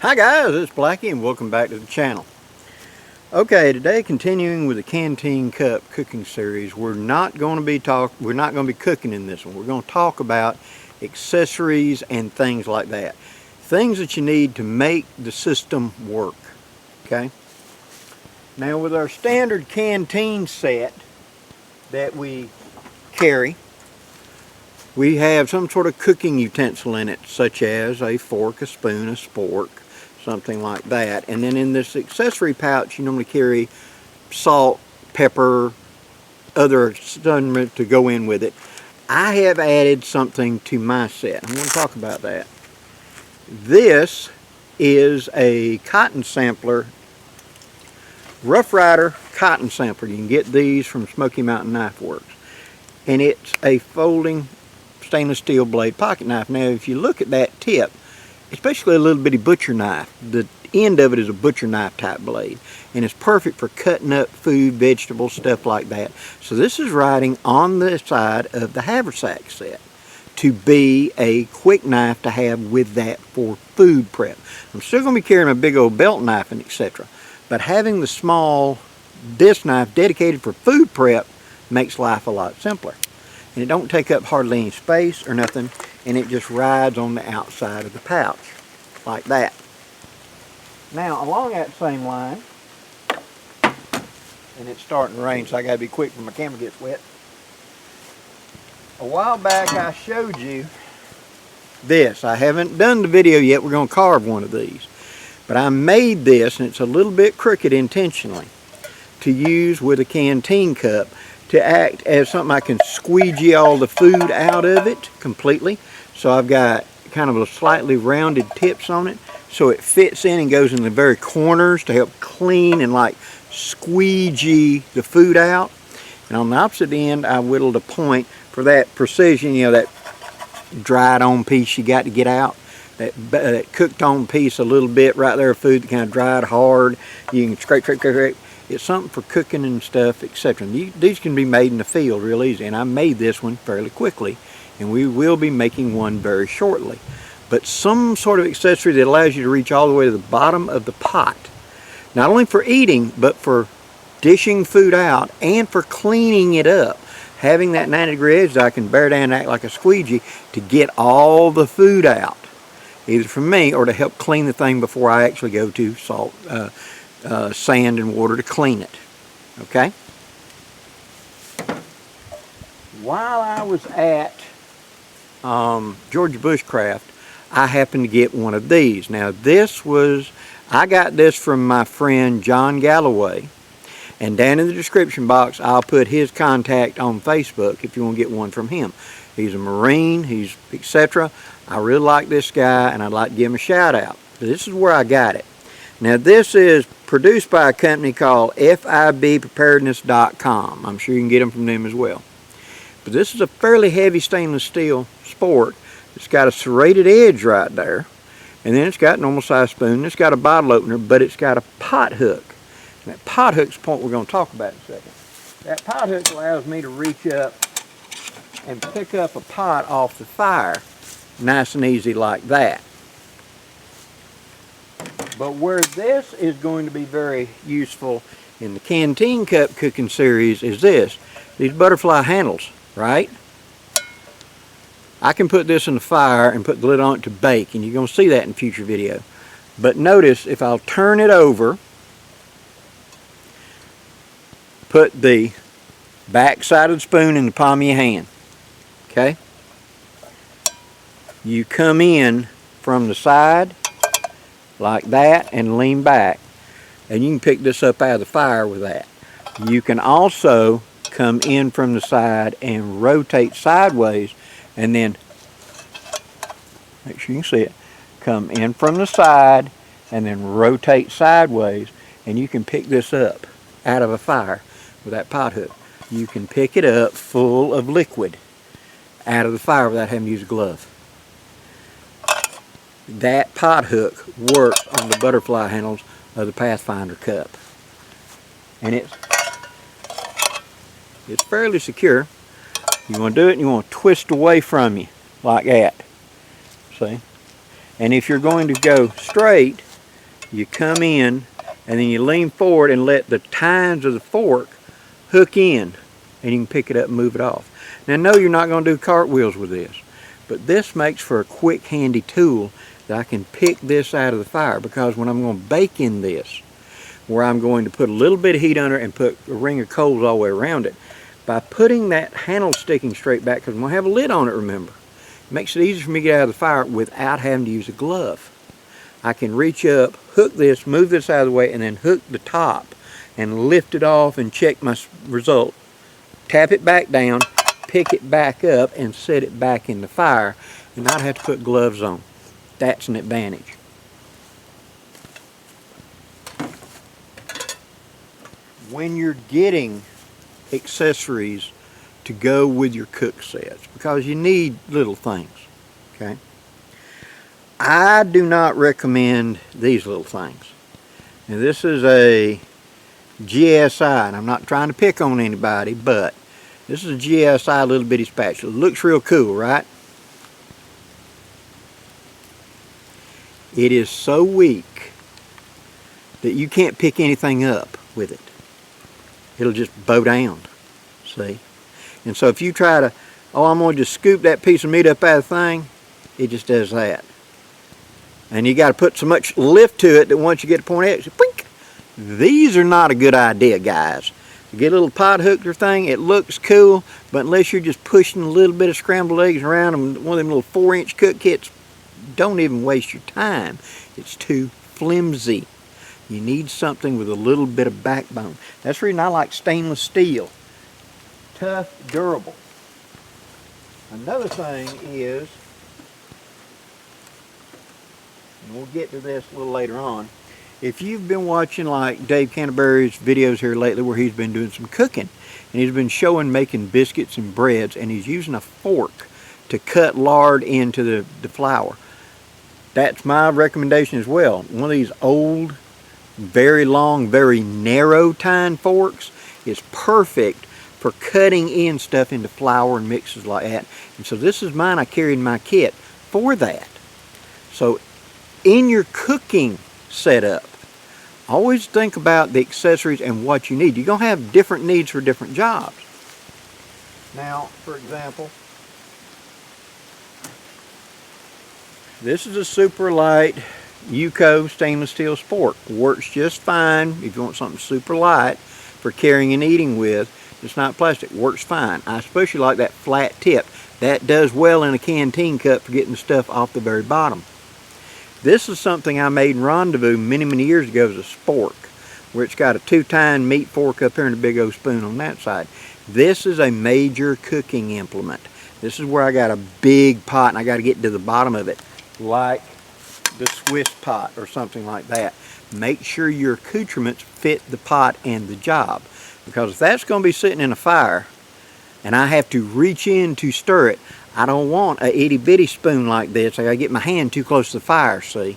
Hi guys, it's Blackie and welcome back to the channel. Okay, today continuing with the Canteen Cup cooking series, we're not going to be cooking in this one. We're going to talk about accessories and things like that. Things that you need to make the system work. Okay? Now with our standard Canteen set that we carry, we have some sort of cooking utensil in it, such as a fork, a spoon, a spork, something like that. And then in this accessory pouch you normally carry salt, pepper, other stuff to go in with it. I have added something to my set. I'm going to talk about that. This is a cotton sampler, Rough Rider cotton sampler. You can get these from Smoky Mountain Knife Works. And it's a folding stainless steel blade pocket knife. Now if you look at that tip, it's basically a little bitty butcher knife. The end of it is a butcher knife type blade, and it's perfect for cutting up food, vegetables, stuff like that. So this is riding on the side of the haversack set to be a quick knife to have with that for food prep. I'm still going to be carrying a big old belt knife and etc. But having the small disc knife dedicated for food prep makes life a lot simpler. And it don't take up hardly any space or nothing, and it just rides on the outside of the pouch like that. Now along that same line, and it's starting to rain so I gotta be quick when my camera gets wet. A while back I showed you this. I haven't done the video yet. We're going to carve one of these, but I made this, and it's a little bit crooked intentionally, to use with a Canteen cup to act as something I can squeegee all the food out of it completely. So I've got kind of a slightly rounded tips on it, so it fits in and goes in the very corners to help clean and like squeegee the food out. And on the opposite end I whittled a point for that precision, you know, that dried on piece you got to get out, that cooked on piece a little bit right there of food that kind of dried hard. You can scrape. It's something for cooking and stuff, etc. These can be made in the field real easy, and I made this one fairly quickly, and we will be making one very shortly. But some sort of accessory that allows you to reach all the way to the bottom of the pot, not only for eating but for dishing food out and for cleaning it up. Having that 90-degree edge that I can bear down and act like a squeegee to get all the food out, either from me or to help clean the thing before I actually go to sand and water to clean it. Okay? While I was at Georgia Bushcraft, I happened to get one of these. Now I got this from my friend John Galloway, and down in the description box I'll put his contact on Facebook if you want to get one from him. He's a Marine, he's etc. I really like this guy, and I'd like to give him a shout out. This is where I got it. Now this is produced by a company called FIBpreparedness.com. I'm sure you can get them from them as well. But this is a fairly heavy stainless steel Spork. It's got a serrated edge right there, and then it's got a normal size spoon. It's got a bottle opener, but it's got a pot hook. And that pot hook's the point we're going to talk about in a second. That pot hook allows me to reach up and pick up a pot off the fire nice and easy like that. But where this is going to be very useful in the Canteen Cup cooking series is these butterfly handles, right? I can put this in the fire and put the lid on it to bake, and you're going to see that in a future video. But notice if I'll turn it over, put the back side of the spoon in the palm of your hand, okay? You come in from the side like that and lean back, and you can pick this up out of the fire with that. You can also come in from the side and rotate sideways, and then make sure you can see it, come in from the side and then rotate sideways, and you can pick this up out of a fire with that pot hook. You can pick it up full of liquid out of the fire without having to use a glove. That pot hook works on the butterfly handles of the Pathfinder cup, and it's fairly secure. You want to do it and you want to twist away from you like that, see? And if you're going to go straight, you come in and then you lean forward and let the tines of the fork hook in, and you can pick it up and move it off. Now, no, you're not going to do cartwheels with this, but this makes for a quick, handy tool that I can pick this out of the fire, because when I'm going to bake in this, where I'm going to put a little bit of heat under it and put a ring of coals all the way around it, by putting that handle sticking straight back, because I'm going to have a lid on it, remember, it makes it easy for me to get out of the fire without having to use a glove. I can reach up, hook this, move this out of the way, and then hook the top and lift it off and check my result. Tap it back down, pick it back up, and set it back in the fire, and not have to put gloves on. That's an advantage. When you're getting accessories to go with your cook sets, because you need little things, okay? I do not recommend these little things. Now, this is a GSI, and I'm not trying to pick on anybody, but this is a GSI little bitty spatula. It looks real cool, right? It is so weak that you can't pick anything up with it. It'll just bow down, see? And so if you try to, oh, I'm going to just scoop that piece of meat up out of the thing, it just does that. And you got to put so much lift to it that once you get to point X, blink. These are not a good idea, guys. You get a little pot hooker thing, it looks cool, but unless you're just pushing a little bit of scrambled eggs around and one of them little 4-inch cook kits, don't even waste your time. It's too flimsy. You need something with a little bit of backbone. That's the reason I like stainless steel. Tough, durable. Another thing is, and we'll get to this a little later on, if you've been watching like Dave Canterbury's videos here lately where he's been doing some cooking, and he's been showing making biscuits and breads, and he's using a fork to cut lard into the flour. That's my recommendation as well. One of these old, very long, very narrow tine forks is perfect for cutting in stuff into flour and mixes like that. And so this is mine I carried in my kit for that. So in your cooking setup, always think about the accessories and what you need. You're going to have different needs for different jobs. Now, for example, this is a super light UCO stainless steel spork. Works just fine if you want something super light for carrying and eating with. It's not plastic. Works fine. I especially like that flat tip. That does well in a canteen cup for getting the stuff off the very bottom. This is something I made in Rendezvous many years ago as a spork, where it's got a 2-tine meat fork up here and a big old spoon on that side. This is a major cooking implement. This is where I got a big pot and I got to get to the bottom of it, like the Swiss pot or something like that. Make sure your accoutrements fit the pot and the job, because if that's going to be sitting in a fire and I have to reach in to stir it, I don't want a itty bitty spoon like this. I got to get my hand too close to the fire, see?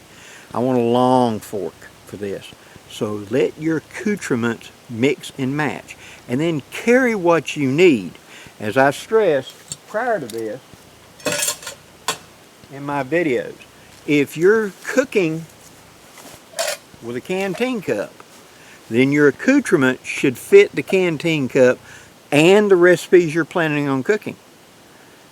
I want a long fork for this. So let your accoutrements mix and match, and then carry what you need. As I stressed prior to this in my videos, if you're cooking with a canteen cup, then your accoutrement should fit the canteen cup and the recipes you're planning on cooking.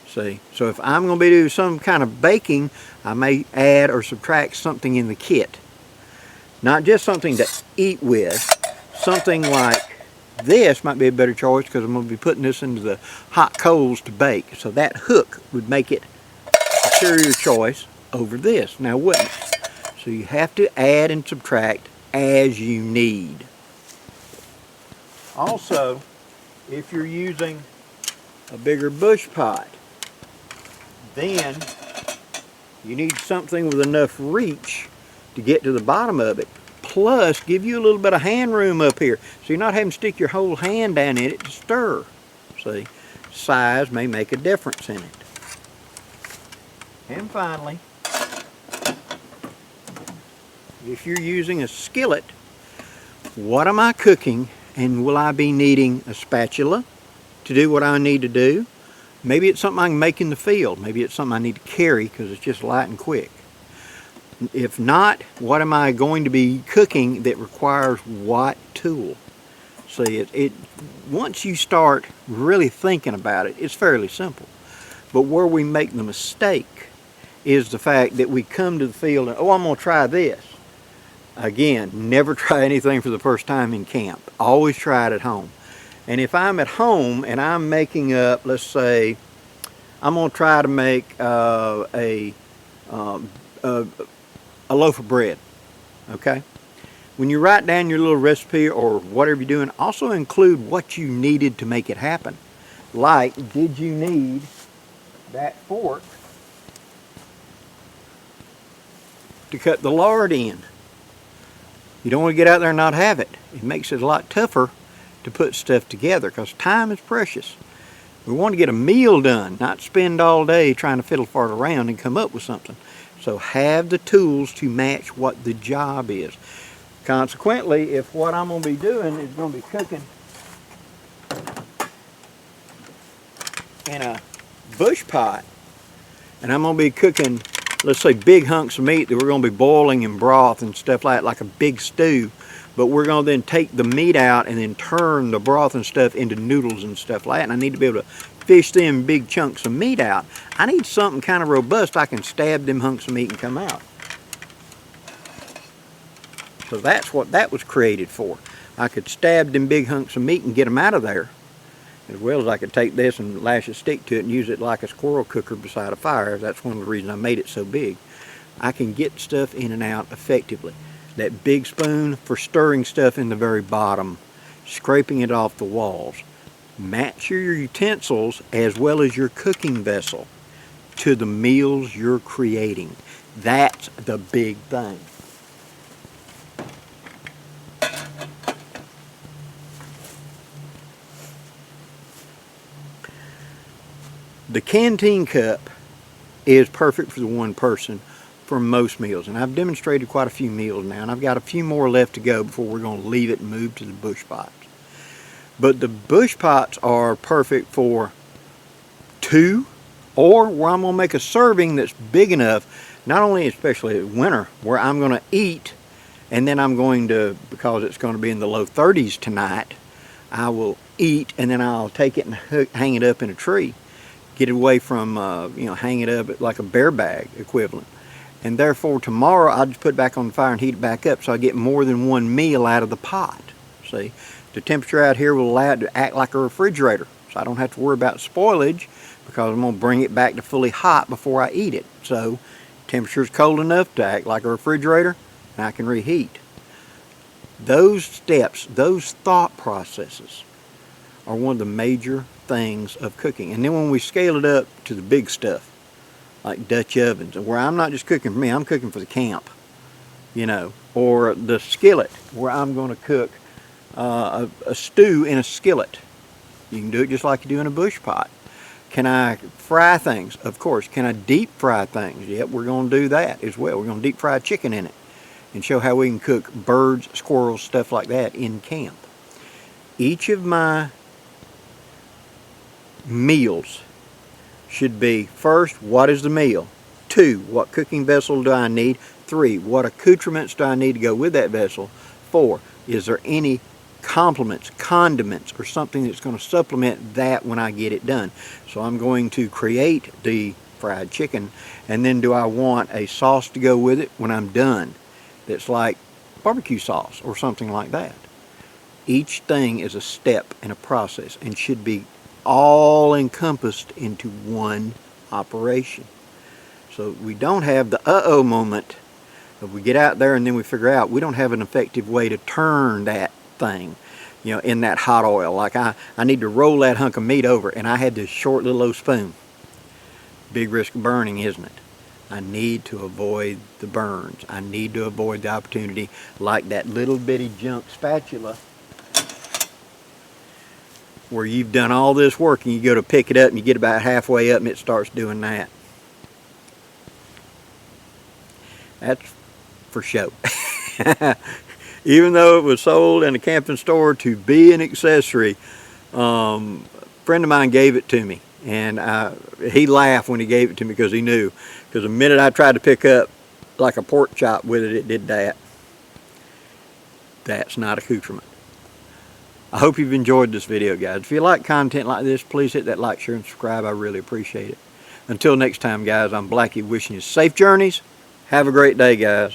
See, so if I'm going to be doing some kind of baking, I may add or subtract something in the kit. Not just something to eat with. Something like this might be a better choice, because I'm going to be putting this into the hot coals to bake. So that hook would make it a superior choice over this, now wouldn't it? So you have to add and subtract as you need. Also, if you're using a bigger bush pot, then you need something with enough reach to get to the bottom of it, plus give you a little bit of hand room up here, so you're not having to stick your whole hand down in it to stir. See, size may make a difference in it. And finally, if you're using a skillet, what am I cooking, and will I be needing a spatula to do what I need to do? Maybe it's something I can make in the field. Maybe it's something I need to carry because it's just light and quick. If not, what am I going to be cooking that requires what tool? See, once you start really thinking about it, it's fairly simple. But where we make the mistake is the fact that we come to the field and, oh, I'm going to try this. Again, never try anything for the first time in camp. Always try it at home. And if I'm at home and I'm making up, let's say, I'm going to try to make a loaf of bread, okay? When you write down your little recipe or whatever you're doing, also include what you needed to make it happen. Like, did you need that fork to cut the lard in? You don't want to get out there and not have it. It makes it a lot tougher to put stuff together because time is precious. We want to get a meal done, not spend all day trying to fiddle fart around and come up with something. So have the tools to match what the job is. Consequently, if what I'm going to be doing is going to be cooking in a bush pot, and I'm going to be cooking, let's say, big hunks of meat that we're going to be boiling in broth and stuff like a big stew, but we're going to then take the meat out and then turn the broth and stuff into noodles and stuff like that, and I need to be able to fish them big chunks of meat out. I need something kind of robust I can stab them hunks of meat and come out. So that's what that was created for. I could stab them big hunks of meat and get them out of there, as well as I could take this and lash a stick to it and use it like a squirrel cooker beside a fire. That's one of the reasons I made it so big. I can get stuff in and out effectively. That big spoon for stirring stuff in the very bottom, scraping it off the walls. Match your utensils as well as your cooking vessel to the meals you're creating. That's the big thing. The Canteen cup is perfect for the one person for most meals, and I've demonstrated quite a few meals now, and I've got a few more left to go before we're going to leave it and move to the bush pots. But the bush pots are perfect for two, or where I'm going to make a serving that's big enough, not only especially in winter, where I'm going to eat, and then I'm going to, because it's going to be in the low 30s tonight, I will eat, and then I'll take it and hang it up in a tree. Get it away from, hang it up like a bear bag equivalent. And therefore tomorrow I'll just put it back on the fire and heat it back up so I get more than one meal out of the pot. See, the temperature out here will allow it to act like a refrigerator. So I don't have to worry about spoilage because I'm going to bring it back to fully hot before I eat it. So temperature is cold enough to act like a refrigerator and I can reheat. Those steps, those thought processes are one of the major things of cooking. And then when we scale it up to the big stuff, like Dutch ovens, where I'm not just cooking for me, I'm cooking for the camp, or the skillet, where I'm going to cook a stew in a skillet. You can do it just like you do in a bush pot. Can I fry things? Of course. Can I deep fry things? Yep, we're going to do that as well. We're going to deep fry chicken in it and show how we can cook birds, squirrels, stuff like that in camp. Each of my meals should be, first, what is the meal? 2, what cooking vessel do I need? 3, what accoutrements do I need to go with that vessel? 4, is there any complements, condiments, or something that's going to supplement that when I get it done? So I'm going to create the fried chicken, and then do I want a sauce to go with it when I'm done that's like barbecue sauce or something like that? Each thing is a step in a process and should be all encompassed into one operation. So we don't have the uh-oh moment of we get out there and then we figure out we don't have an effective way to turn that thing, in that hot oil. Like I need to roll that hunk of meat over and I had this short little old spoon. Big risk of burning, isn't it? I need to avoid the burns. I need to avoid the opportunity like that little bitty junk spatula where you've done all this work and you go to pick it up and you get about halfway up and it starts doing that. That's for show. Even though it was sold in a camping store to be an accessory, a friend of mine gave it to me, and he laughed when he gave it to me because he knew. Because the minute I tried to pick up like a pork chop with it, it did that. That's not accoutrement. I hope you've enjoyed this video, guys. If you like content like this, please hit that like, share, and subscribe. I really appreciate it. Until next time, guys, I'm Blackie wishing you safe journeys. Have a great day, guys.